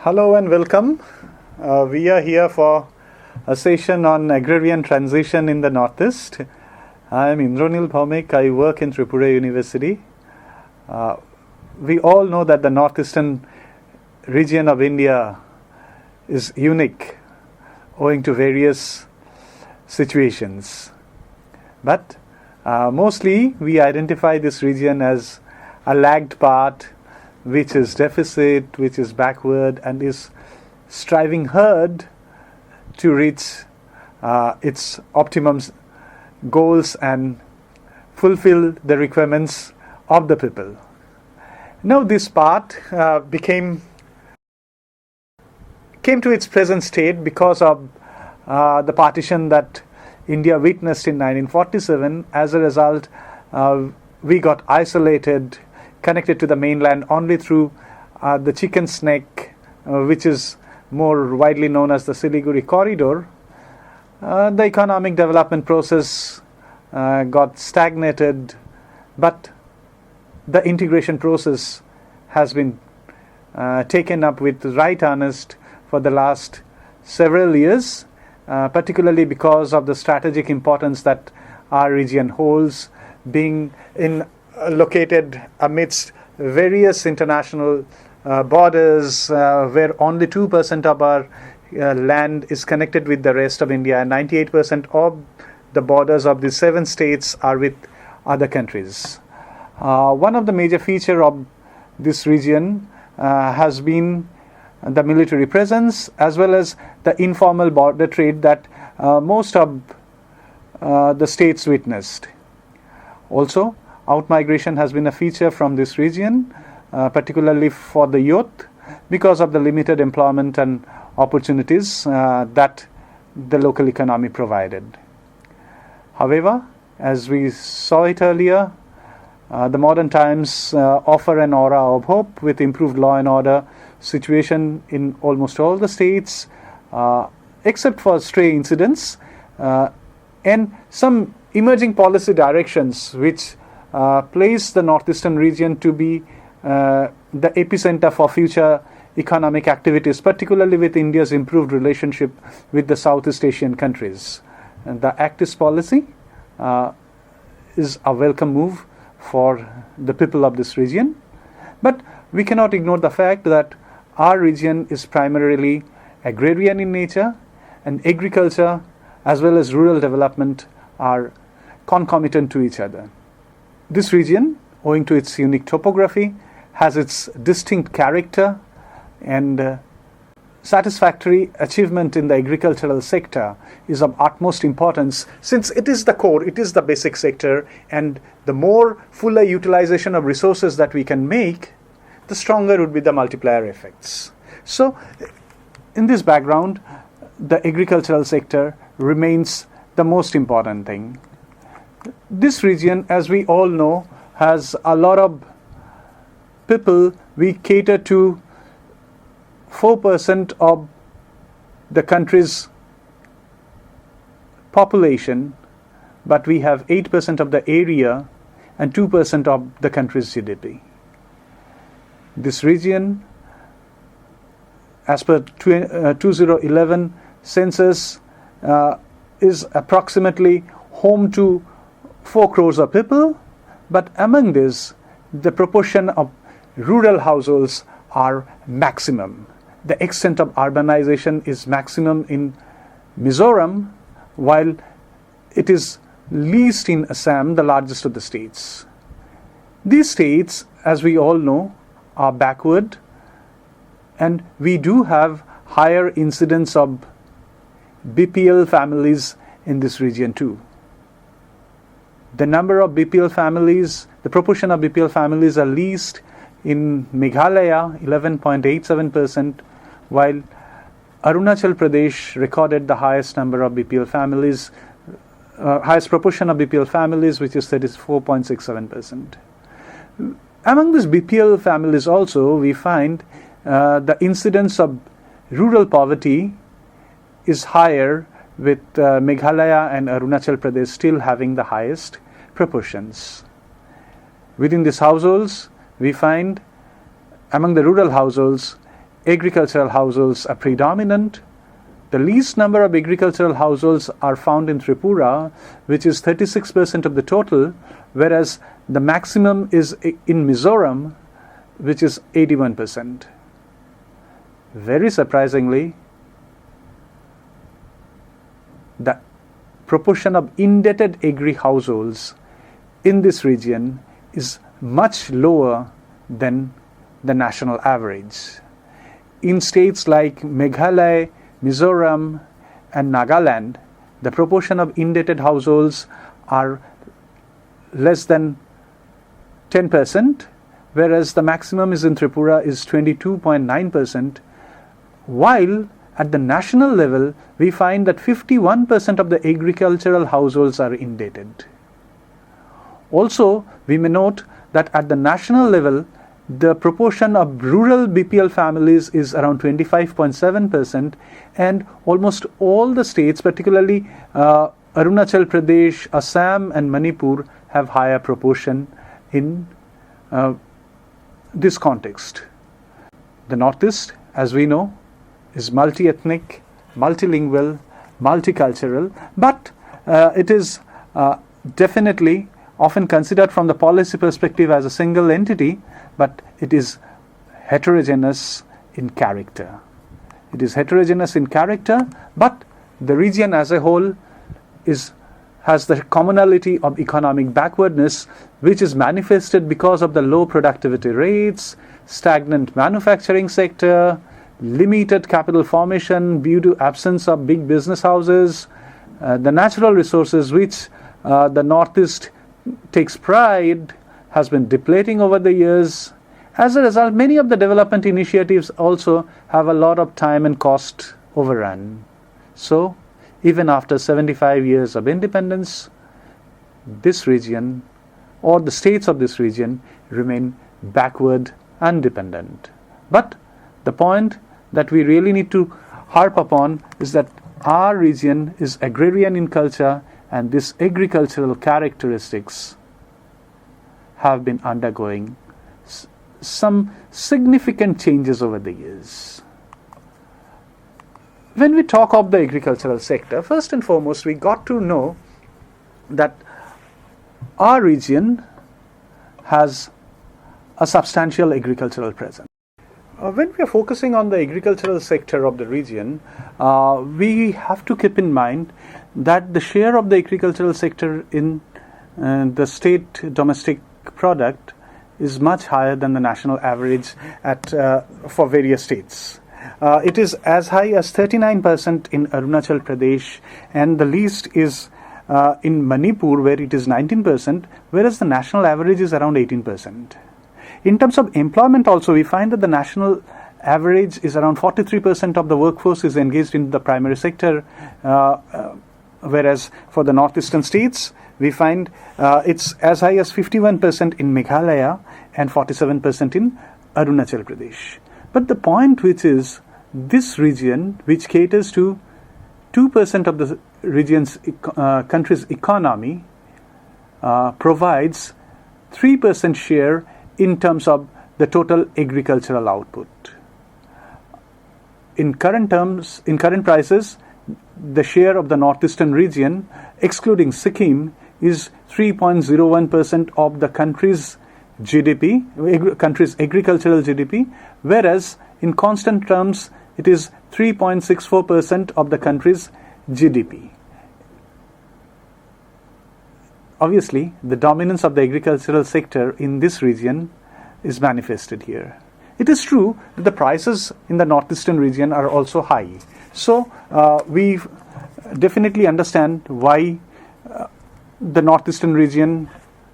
Hello and welcome. We are here for a session on agrarian transition in the Northeast. I am Indranil Bhaumik. I work in Tripura University. We all know that the northeastern region of India is unique owing to various situations. But mostly we identify this region as a lagged part, which is deficit, which is backward, and is striving hard to reach its optimum goals and fulfill the requirements of the people. Now this part came to its present state because of the partition that India witnessed in 1947. As a result, we got isolated, connected to the mainland only through the chicken snake, which is more widely known as the Siliguri corridor. The economic development process got stagnated, but the integration process has been taken up with right earnest for the last several years, particularly because of the strategic importance that our region holds, being located amidst various international borders, where only 2% of our land is connected with the rest of India, and 98% of the borders of the 7 states are with other countries. One of the major features of this region has been the military presence, as well as the informal border trade that most of the states witnessed. Also, outmigration has been a feature from this region, particularly for the youth, because of the limited employment and opportunities that the local economy provided. However, as we saw it earlier, the modern times offer an aura of hope with improved law and order situation in almost all the states, except for stray incidents and some emerging policy directions which place the northeastern region to be the epicenter for future economic activities, particularly with India's improved relationship with the Southeast Asian countries. And the Act East policy is a welcome move for the people of this region. But we cannot ignore the fact that our region is primarily agrarian in nature, and agriculture as well as rural development are concomitant to each other. This region, owing to its unique topography, has its distinct character, and satisfactory achievement in the agricultural sector is of utmost importance, since it is the core, it is the basic sector, and the more fuller utilization of resources that we can make, the stronger would be the multiplier effects. So, in this background, the agricultural sector remains the most important thing. This region, as we all know, has a lot of people. We cater to 4% of the country's population, but we have 8% of the area and 2% of the country's GDP. This region, as per 2011 census, is approximately home to 4 crores of people, but among this, the proportion of rural households are maximum. The extent of urbanization is maximum in Mizoram, while it is least in Assam, the largest of the states. These states, as we all know, are backward, and we do have higher incidence of BPL families in this region too. The number of BPL families, the proportion of BPL families are least in Meghalaya, 11.87%, while Arunachal Pradesh recorded the highest number of BPL families, highest proportion of BPL families, which is 34.67%. Among these BPL families also, we find the incidence of rural poverty is higher, with Meghalaya and Arunachal Pradesh still having the highest proportions. Within these households, we find among the rural households, agricultural households are predominant. The least number of agricultural households are found in Tripura, which is 36% of the total, whereas the maximum is in Mizoram, which is 81%. Very surprisingly, the proportion of indebted agri households in this region is much lower than the national average. In states like Meghalaya, Mizoram, and Nagaland, the proportion of indebted households are less than 10%, whereas the maximum is in Tripura is 22.9%, while at the national level, we find that 51% of the agricultural households are indebted. Also, we may note that at the national level, the proportion of rural BPL families is around 25.7%, and almost all the states, particularly Arunachal Pradesh, Assam, and Manipur, have higher proportion in this context. The Northeast, as we know, is multi-ethnic, multilingual, multicultural, but it is definitely often considered from the policy perspective as a single entity, but it is heterogeneous in character. It is heterogeneous in character, but the region as a whole has the commonality of economic backwardness, which is manifested because of the low productivity rates, stagnant manufacturing sector, limited capital formation due to absence of big business houses, the natural resources which the Northeast takes pride has been depleting over the years. As a result, many of the development initiatives also have a lot of time and cost overrun. So, even after 75 years of independence, this region or the states of this region remain backward and dependent. But the point that we really need to harp upon is that our region is agrarian in culture, and these agricultural characteristics have been undergoing some significant changes over the years. When we talk of the agricultural sector, first and foremost, we got to know that our region has a substantial agricultural presence. When we are focusing on the agricultural sector of the region, we have to keep in mind that the share of the agricultural sector in the state domestic product is much higher than the national average for various states. It is as high as 39% in Arunachal Pradesh, and the least is in Manipur, where it is 19%, whereas the national average is around 18%. In terms of employment also, we find that the national average is around 43% of the workforce is engaged in the primary sector, whereas for the northeastern states, we find it's as high as 51% in Meghalaya and 47% in Arunachal Pradesh. But the point which is, this region, which caters to 2% of the region's country's economy, provides 3% share in terms of the total agricultural output. In current prices, the share of the northeastern region, excluding Sikkim, is 3.01% of the country's GDP, country's agricultural GDP, whereas in constant terms, it is 3.64% of the country's GDP. Obviously, the dominance of the agricultural sector in this region is manifested here. It is true that the prices in the northeastern region are also high. So, we definitely understand why the northeastern region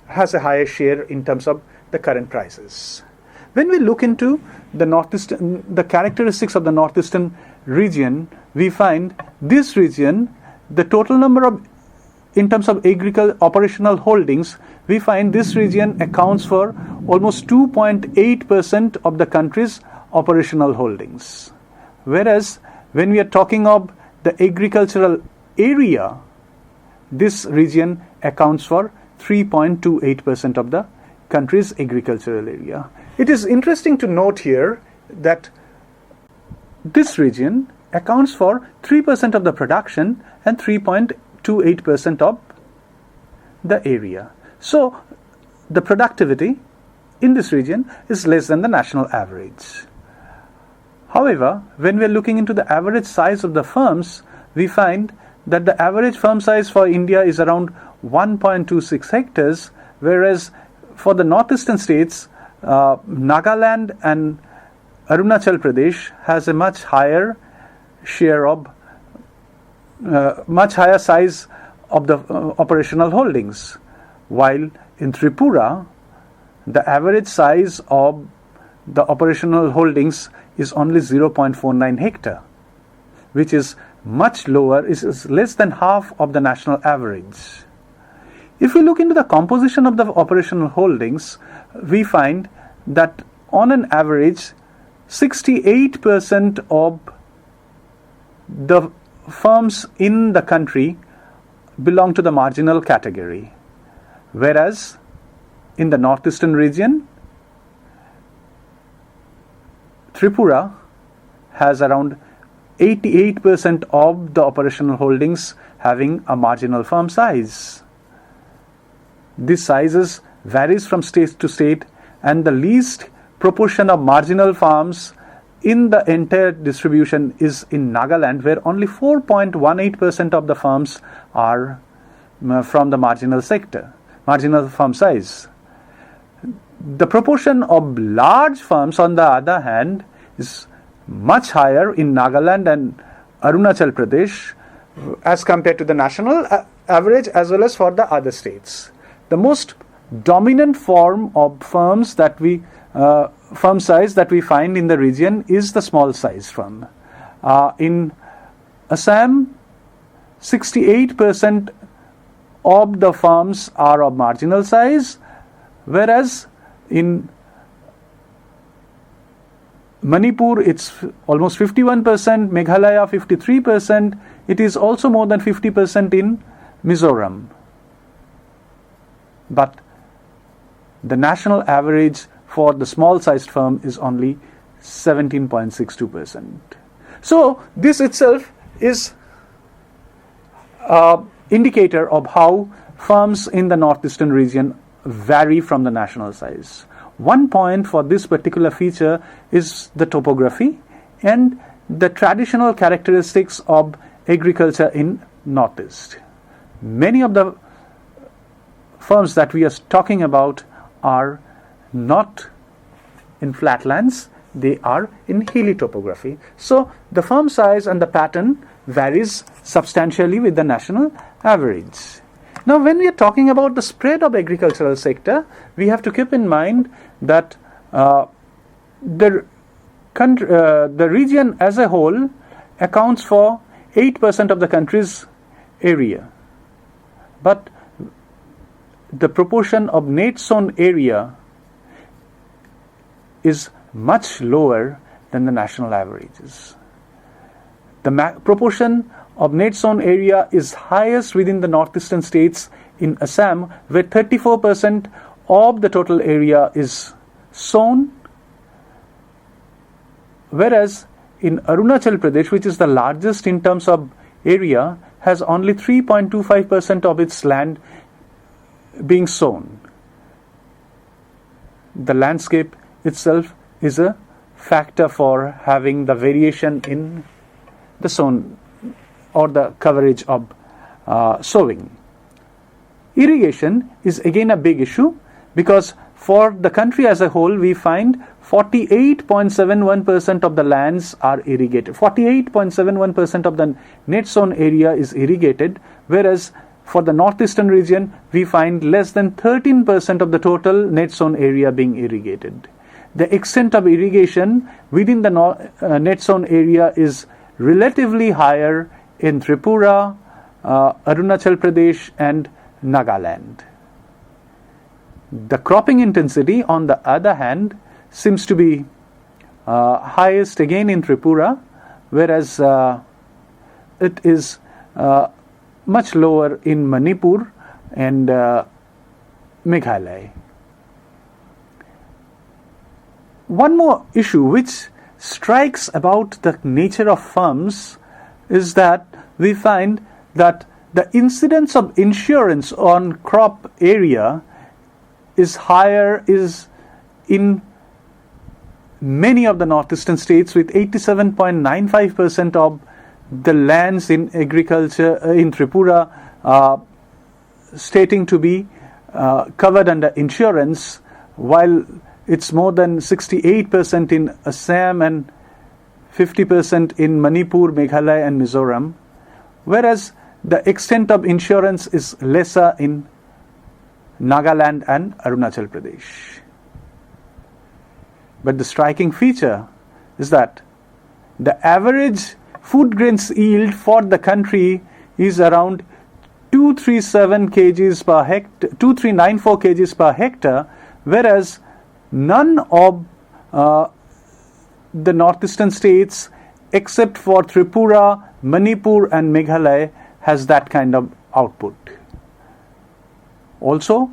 has a higher share in terms of the current prices. When we look into the characteristics of the northeastern region, we find this region, the total number of, in terms of operational holdings, we find this region accounts for almost 2.8% of the country's operational holdings. Whereas when we are talking of the agricultural area, this region accounts for 3.28% of the country's agricultural area. It is interesting to note here that this region accounts for 3% of the production and 3.28% of the area. So the productivity in this region is less than the national average. However, when we are looking into the average size of the firms, we find that the average firm size for India is around 1.26 hectares, whereas for the northeastern states, Nagaland and Arunachal Pradesh has a much higher share of, much higher size of the operational holdings, while in Tripura, the average size of the operational holdings is only 0.49 hectare, which is much lower, is less than half of the national average. If we look into the composition of the operational holdings, we find that on an average, 68% of the firms in the country belong to the marginal category, whereas in the northeastern region, Tripura has around 88% of the operational holdings having a marginal firm size. This sizes varies from state to state, and the least proportion of marginal farms in the entire distribution is in Nagaland, where only 4.18% of the firms are from the marginal sector, marginal firm size. The proportion of large firms, on the other hand, is much higher in Nagaland and Arunachal Pradesh as compared to the national average, as well as for the other states. The most dominant form of firms that we firm size that we find in the region is the small size firm. In Assam, 68% of the firms are of marginal size, whereas in Manipur it's almost 51%, Meghalaya 53%, it is also more than 50% in Mizoram. But the national average for the small sized firm is only 17.62%. So this itself is an indicator of how firms in the northeastern region vary from the national size. One point for this particular feature is the topography and the traditional characteristics of agriculture in Northeast. Many of the firms that we are talking about are not in flatlands, they are in hilly topography. So the firm size and the pattern varies substantially with the national average. Now, when we are talking about the spread of agricultural sector, we have to keep in mind that the region as a whole accounts for 8% of the country's area. But the proportion of net sown area is much lower than the national averages. The proportion of net sown area is highest within the northeastern states in Assam, where 34% of the total area is sown, whereas in Arunachal Pradesh, which is the largest in terms of area, has only 3.25% of its land being sown. The landscape itself is a factor for having the variation in the sown or the coverage of sowing. Irrigation is again a big issue, because for the country as a whole we find 48.71% of the lands are irrigated. 48.71% of the net sown area is irrigated, whereas for the northeastern region we find less than 13% of the total net sown area being irrigated. The extent of irrigation within the net sown area is relatively higher in Tripura, Arunachal Pradesh and Nagaland. The cropping intensity, on the other hand, seems to be highest again in Tripura, whereas it is much lower in Manipur and Meghalaya. One more issue which strikes about the nature of farms is that we find that the incidence of insurance on crop area is higher in many of the northeastern states, with 87.95% of the lands in agriculture in Tripura stating to be covered under insurance, while it's more than 68% in Assam and 50% in Manipur, Meghalaya and Mizoram, whereas the extent of insurance is lesser in Nagaland and Arunachal Pradesh. But the striking feature is that the average food grains yield for the country is around 237 kgs per hectare, 2394 kgs per hectare, whereas none of the northeastern states except for Tripura, Manipur and Meghalaya has that kind of output. Also,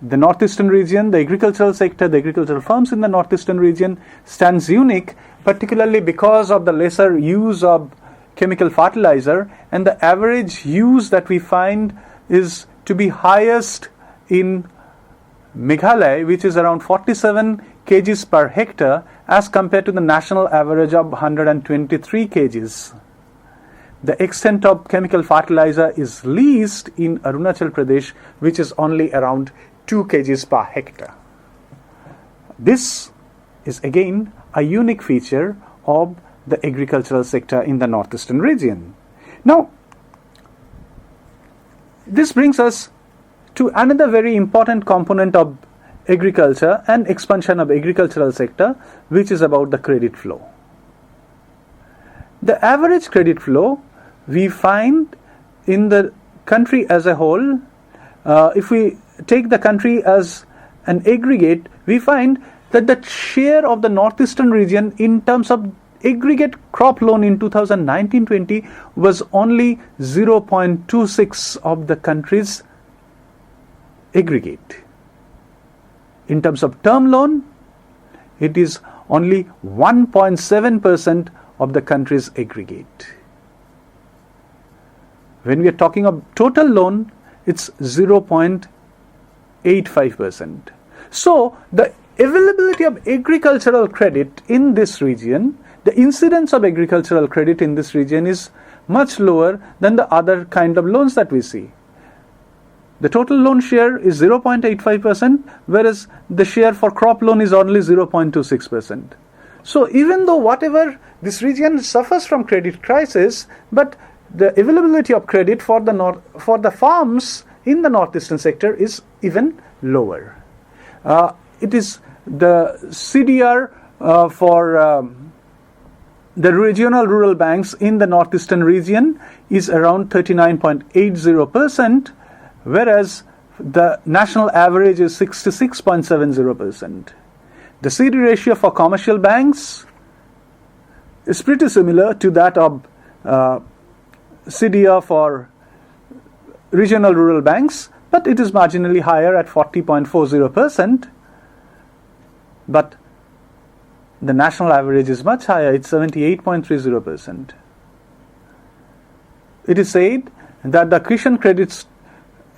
the northeastern region, the agricultural sector, the agricultural firms in the northeastern region stands unique, particularly because of the lesser use of chemical fertilizer, and the average use that we find is to be highest in Meghalaya, which is around 47 kgs per hectare as compared to the national average of 123 kgs. The extent of chemical fertilizer is least in Arunachal Pradesh, which is only around 2 kgs per hectare. This is again a unique feature of the agricultural sector in the northeastern region. Now, this brings us to another very important component of agriculture and expansion of agricultural sector, which is about the credit flow. The average credit flow we find in the country as a whole, if we take the country as an aggregate, we find that the share of the northeastern region in terms of aggregate crop loan in 2019-20 was only 0.26 of the country's aggregate. In terms of term loan, it is only 1.7% of the country's aggregate. When we are talking of total loan, it's 0.85%. So, the availability of agricultural credit in this region, the incidence of agricultural credit in this region is much lower than the other kind of loans that we see. The total loan share is 0.85%, whereas the share for crop loan is only 0.26%. So even though whatever this region suffers from credit crisis, but the availability of credit for the farms in the northeastern sector is even lower. It is the CDR for the regional rural banks in the northeastern region is around 39.80%, whereas the national average is 66.70%. The CD ratio for commercial banks is pretty similar to that of CDR for regional rural banks, but it is marginally higher at 40.40%. But the national average is much higher, it's 78.30%. It is said that the Kishan Credit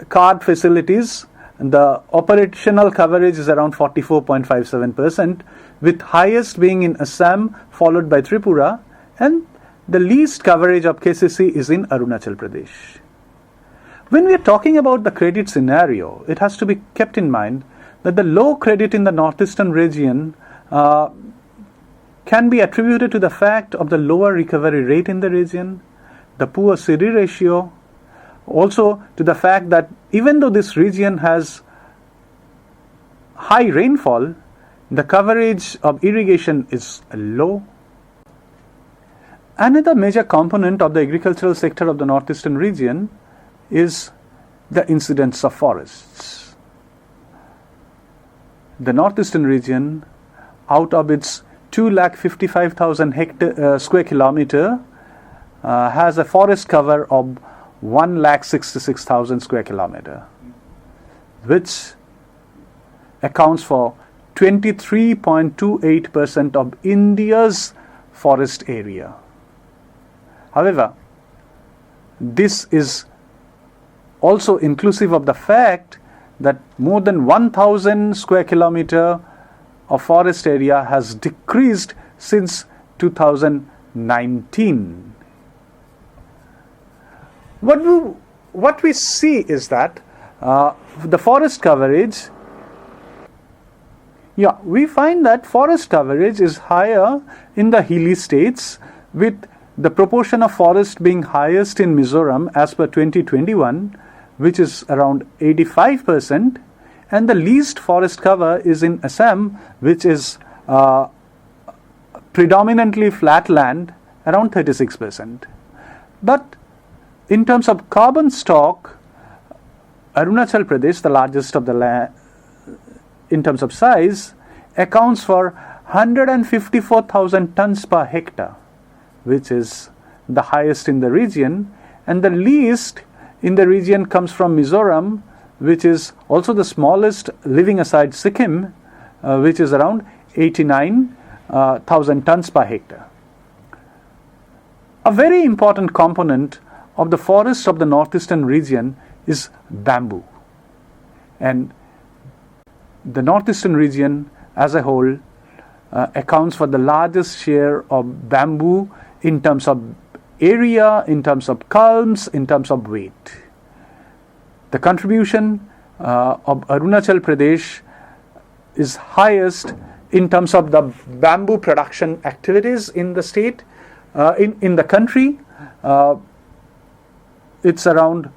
Card facilities, the operational coverage is around 44.57%, with highest being in Assam, followed by Tripura, and the least coverage of KCC is in Arunachal Pradesh. When we are talking about the credit scenario, it has to be kept in mind that the low credit in the northeastern region can be attributed to the fact of the lower recovery rate in the region, the poor CD ratio, also to the fact that even though this region has high rainfall, the coverage of irrigation is low. Another major component of the agricultural sector of the northeastern region is the incidence of forests. The northeastern region, out of its 2,55,000 square kilometer, has a forest cover of 1,66,000 square kilometer, which accounts for 23.28% of India's forest area. However, this is also inclusive of the fact that more than 1,000 square kilometer of forest area has decreased since 2019. What we see is that the forest coverage, we find that forest coverage is higher in the hilly states, with the proportion of forest being highest in Mizoram as per 2021, which is around 85%, and the least forest cover is in Assam, which is predominantly flat land, around 36%. But in terms of carbon stock, Arunachal Pradesh, the largest of the land in terms of size, accounts for 154,000 tons per hectare, which is the highest in the region, and the least in the region comes from Mizoram, which is also the smallest, leaving aside Sikkim, which is around 89,000 tons per hectare. A very important component of the forests of the northeastern region is bamboo, and the northeastern region as a whole accounts for the largest share of bamboo in terms of area, in terms of culms, in terms of weight. The contribution of Arunachal Pradesh is highest in terms of the bamboo production activities in the state, in the country. It's around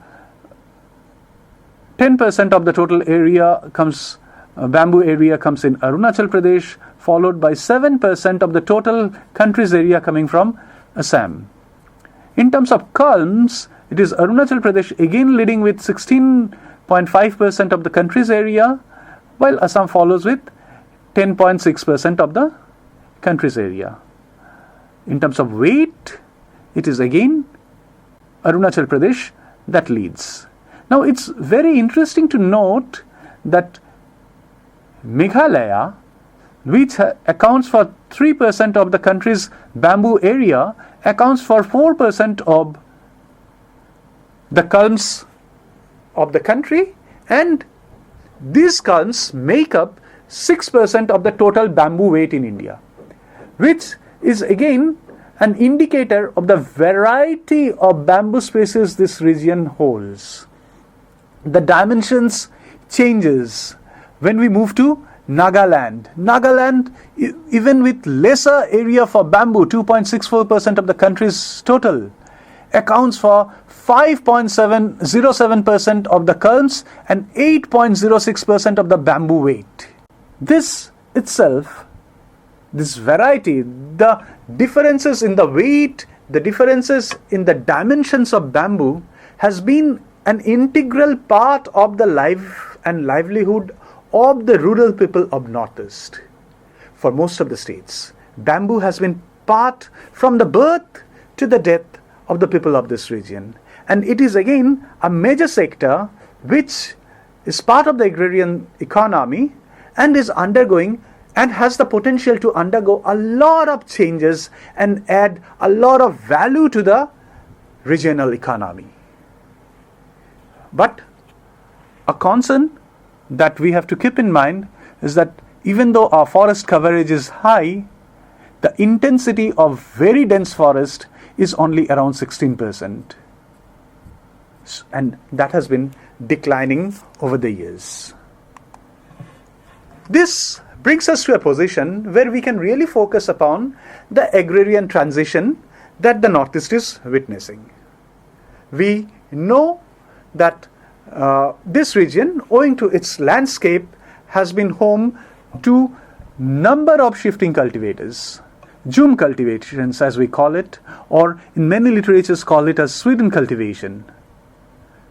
10% of the total area comes, bamboo area comes in Arunachal Pradesh, followed by 7% of the total country's area coming from Assam. In terms of culms, it is Arunachal Pradesh again leading with 16.5% of the country's area, while Assam follows with 10.6% of the country's area. In terms of weight, it is again Arunachal Pradesh that leads. Now, it's very interesting to note that Meghalaya, which accounts for 3% of the country's bamboo area, accounts for 4% of the culms of the country, and these culms make up 6% of the total bamboo weight in India, which is again an indicator of the variety of bamboo species this region holds. The dimensions changes when we move to Nagaland. Nagaland, even with lesser area for bamboo, 2.64% of the country's total, accounts for 5.07% of the culms and 8.06% of the bamboo weight. This itself, this variety, the differences in the weight, the differences in the dimensions of bamboo has been an integral part of the life and livelihood of the rural people of Northeast. For most of the states, bamboo has been part from the birth to the death of the people of this region. And it is again a major sector which is part of the agrarian economy and is undergoing and has the potential to undergo a lot of changes and add a lot of value to the regional economy. But a concern that we have to keep in mind is that even though our forest coverage is high, the intensity of very dense forest is only around 16%. And that has been declining over the years. This brings us to a position where we can really focus upon the agrarian transition that the Northeast is witnessing. We know that this region, owing to its landscape, has been home to number of shifting cultivators. Jhum cultivations, as we call it, or in many literatures call it as Sweden cultivation,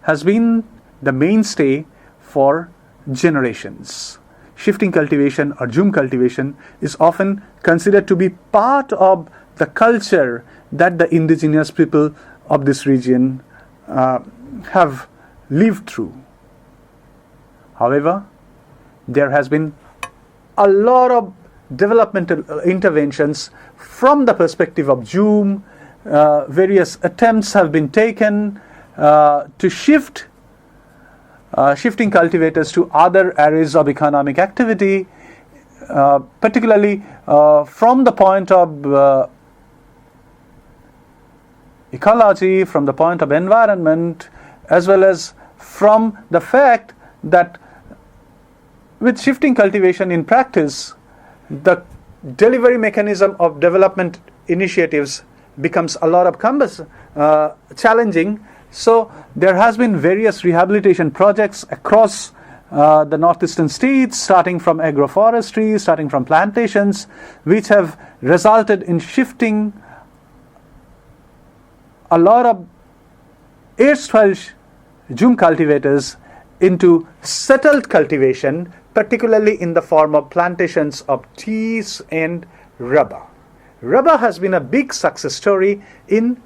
has been the mainstay for generations. Shifting cultivation or Jhum cultivation is often considered to be part of the culture that the indigenous people of this region have lived through. However, there has been a lot of developmental interventions from the perspective of Zoom. Various attempts have been taken to shifting cultivators to other areas of economic activity, particularly from the point of ecology, from the point of environment, as well as from the fact that with shifting cultivation in practice, the delivery mechanism of development initiatives becomes a lot of challenging. So there has been various rehabilitation projects across the northeastern states, starting from agroforestry, starting from plantations, which have resulted in shifting a lot of erstwhile Zoom cultivators into settled cultivation, particularly in the form of plantations of teas and rubber. Rubber has been a big success story in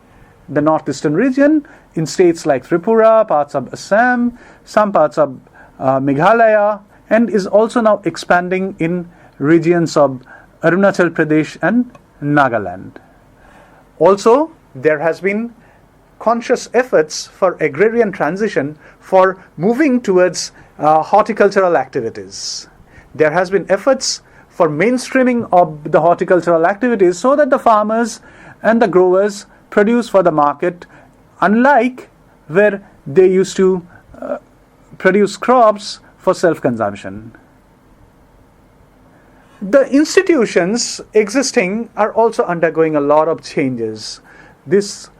the northeastern region, in states like Tripura, parts of Assam, some parts of Meghalaya, and is also now expanding in regions of Arunachal Pradesh and Nagaland. Also, there has been conscious efforts for agrarian transition, for moving towards horticultural activities. There has been efforts for mainstreaming of the horticultural activities so that the farmers and the growers produce for the market, unlike where they used to produce crops for self-consumption. The institutions existing are also undergoing a lot of changes. This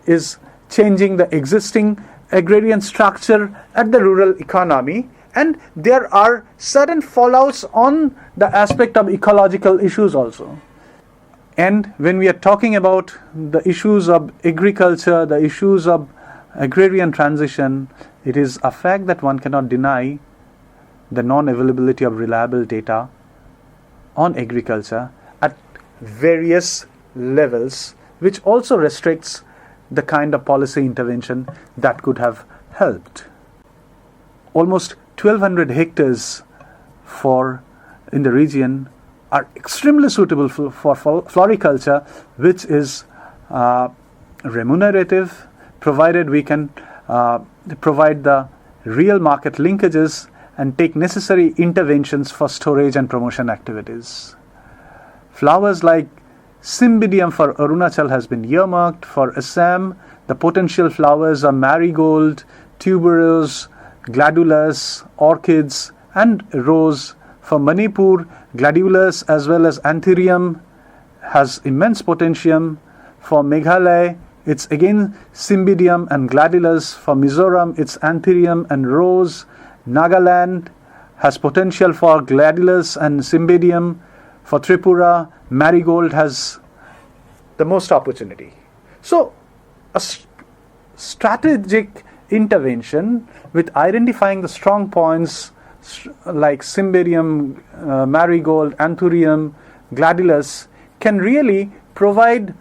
is changing the existing agrarian structure at the rural economy, and there are certain fallouts on the aspect of ecological issues also. And when we are talking about the issues of agriculture, the issues of agrarian transition, it is a fact that one cannot deny the non-availability of reliable data on agriculture at various levels, which also restricts the kind of policy intervention that could have helped. Almost 1,200 hectares in the region are extremely suitable for floriculture, which is remunerative, provided we can provide the real market linkages and take necessary interventions for storage and promotion activities. Flowers like Cymbidium for Arunachal has been earmarked. For Assam, the potential flowers are marigold, tuberose, gladulus, orchids, and rose. For Manipur, gladulus as well as anthurium has immense potential. For Meghalaya, it's again Cymbidium and gladulus. For Mizoram, it's anthurium and rose. Nagaland has potential for gladulus and Cymbidium. For Tripura, marigold has the most opportunity. So, a strategic intervention with identifying the strong points like Cymbidium, marigold, anthurium, gladulus can really provide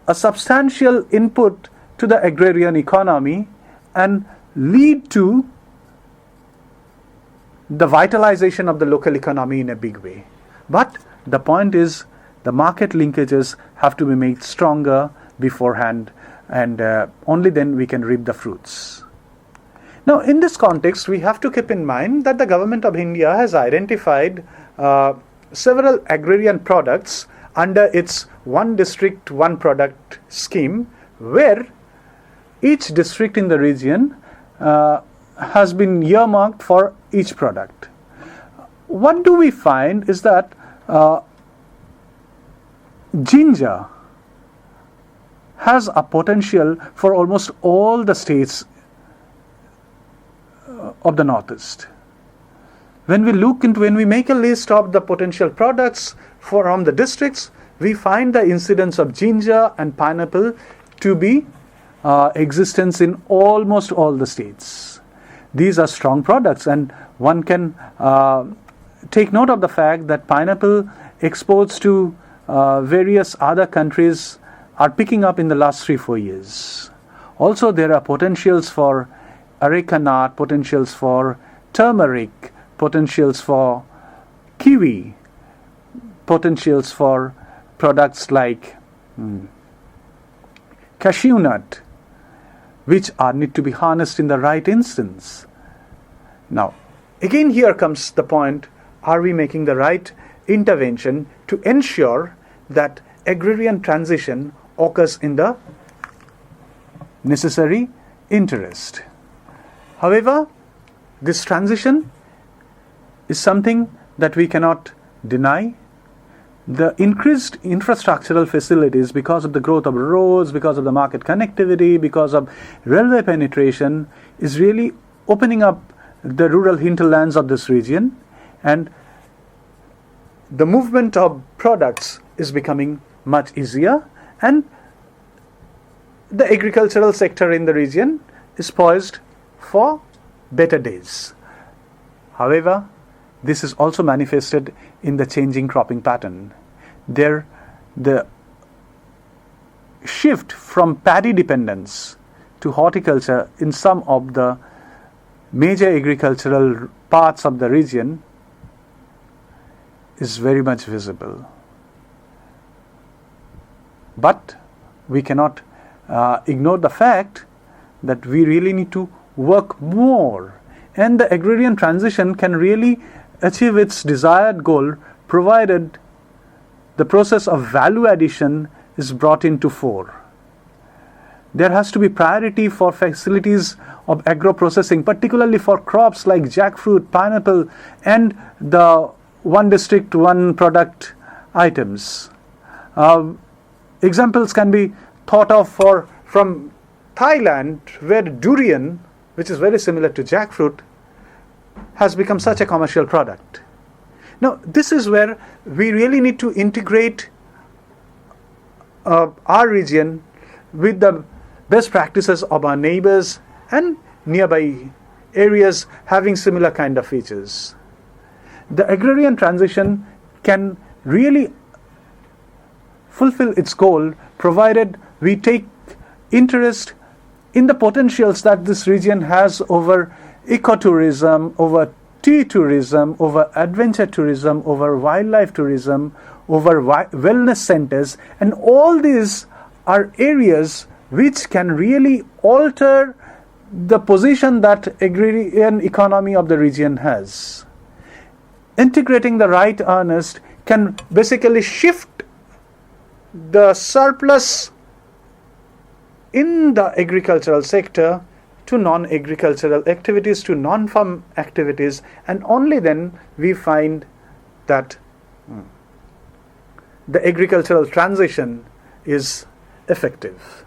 a substantial input to the agrarian economy and lead to the vitalization of the local economy in a big way. But the point is, the market linkages have to be made stronger beforehand, and only then we can reap the fruits. Now, in this context, we have to keep in mind that the government of India has identified several agrarian products under its one district, one product scheme, where each district in the region has been earmarked for each product. What do we find is that ginger has a potential for almost all the states of the Northeast. When we make a list of the potential products from the districts, we find the incidence of ginger and pineapple to be existence in almost all the states. These are strong products, and one can take note of the fact that pineapple exports to various other countries are picking up in the last 3-4 years. Also, there are potentials for areca nut, potentials for turmeric, potentials for kiwi, potentials for products like cashew nut, which need to be harnessed in the right instance. Now, again here comes the point, are we making the right intervention to ensure that agrarian transition occurs in the necessary interest? However, this transition is something that we cannot deny. The increased infrastructural facilities, because of the growth of roads, because of the market connectivity, because of railway penetration, is really opening up the rural hinterlands of this region, and the movement of products is becoming much easier, and the agricultural sector in the region is poised for better days. However, this is also manifested in the changing cropping pattern. The shift from paddy dependence to horticulture in some of the major agricultural parts of the region is very much visible. But we cannot ignore the fact that we really need to work more, and the agrarian transition can really achieve its desired goal provided the process of value addition is brought into fore. There has to be priority for facilities of agro-processing, particularly for crops like jackfruit, pineapple, and the one district, one product items. Examples can be thought of from Thailand, where durian, which is very similar to jackfruit, has become such a commercial product. Now, this is where we really need to integrate our region with the best practices of our neighbors and nearby areas having similar kind of features. The agrarian transition can really fulfill its goal provided we take interest in the potentials that this region has over ecotourism, over tea tourism, over adventure tourism, over wildlife tourism, over wellness centers, and all these are areas which can really alter the position that agrarian economy of the region has. Integrating the right earnest can basically shift the surplus in the agricultural sector to non-agricultural activities, to non-farm activities, and only then we find that the agricultural transition is effective.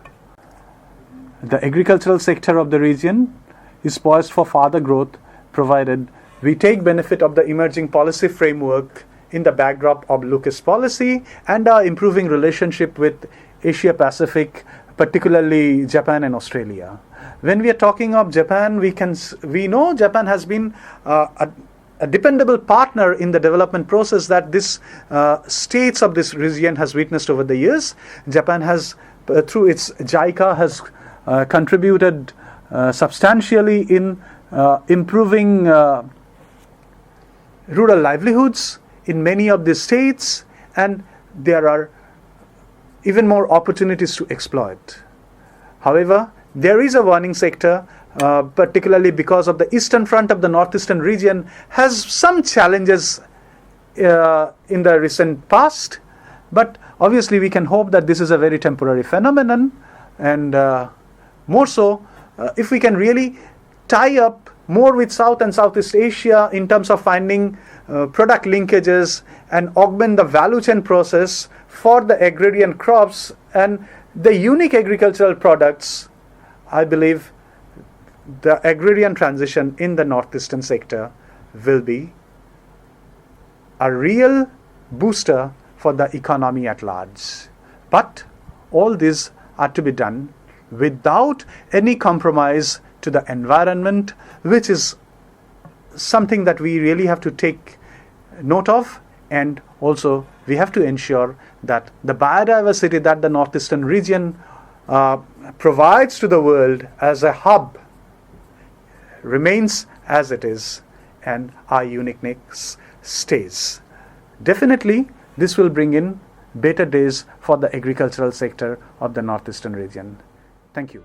The agricultural sector of the region is poised for further growth provided we take benefit of the emerging policy framework in the backdrop of Lucas policy and our improving relationship with Asia Pacific, particularly Japan and Australia. When we are talking of Japan, we know Japan has been a dependable partner in the development process that this states of this region has witnessed over the years. Japan has, through its JICA, has contributed substantially in improving rural livelihoods in many of the states, and there are even more opportunities to exploit. However, there is a warning sector, particularly because of the eastern front of the northeastern region has some challenges in the recent past, but obviously we can hope that this is a very temporary phenomenon, and more so if we can really tie up more with South and Southeast Asia in terms of finding product linkages and augment the value chain process for the agrarian crops and the unique agricultural products. I believe the agrarian transition in the northeastern sector will be a real booster for the economy at large. But all these are to be done without any compromise to the environment, which is something that we really have to take note of, and also we have to ensure that the biodiversity that the northeastern region provides to the world as a hub remains as it is and our uniqueness stays. Definitely This will bring in better days for the agricultural sector of the northeastern region. Thank you.